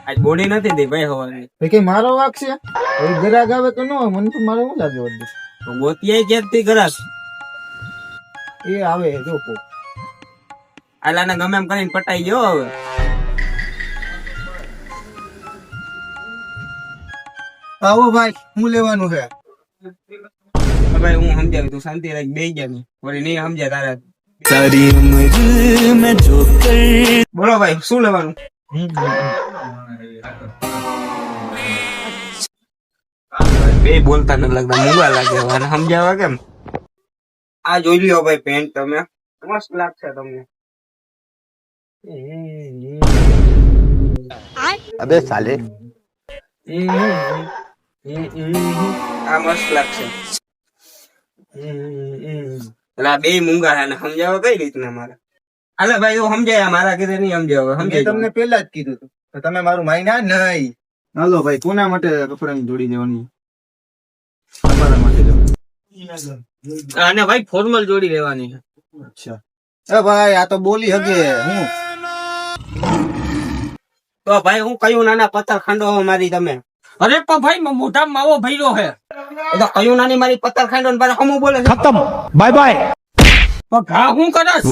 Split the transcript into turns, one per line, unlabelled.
આજ બોડી નથી દે ભાઈ હવાની.
કઈ મારો વાક છે? હવે ગરાગ આવે તો ન હોય, મને તો મારે શું લાગે વળી?
તો ગોતિયાય ક્યાંથી ગરાક?
એ આવે જો કો.
આલાને ગમે એમ કરીને પટાઈ ગયો હવે.
આવો ભાઈ, હું લેવાનું છે?
ભાઈ હું સમજાવી, તું શાંતિ રાખ, બેહી જા ને. વળી નહીં સમજ્યા તારા.
सारी उम्र में जो कर
બોલો ભાઈ, શું લેવાનું? બે બોલતા નથી લાગતા, મૂંગા લાગે. અને સમજાવવા કેમ? આ જોઈ લ્યો ભાઈ પેન્ટ, તમે મસ્ત લાગશે તમને.
अबे साले
આ મસ્ત લાગશે. એટલે બે મૂંગા છે ને સમજાવવા કઈ રીતના મારે? હાલે ભાઈ એવું સમજાય, મારા કીધે નહીં સમજાવે.
મેં
સમજાય
તમને પેલા જ કીધું હતું, તો તમે મારું માન્યા નહીં. હાલો ભાઈ, કોના માટે કપડાની જોડી લેવાની? તમારા માટે લેવાની.
અને ભાઈ ફોર્મલ જોડી લેવાની છે.
અચ્છા. એ ભાઈ, આ તો બોલી હગે હું.
તો ભાઈ હું કયું નાના પથ્થર ખાંડો મારી તમે? અરે પણ ભાઈ મોઢા માવો ભર્યો છે. એ તો કયું નાની મારી પથ્થર ખાંડો ને પાછા હમું બોલે છે.
खत्म बाय बाय
પણ ઘા હું કરસ?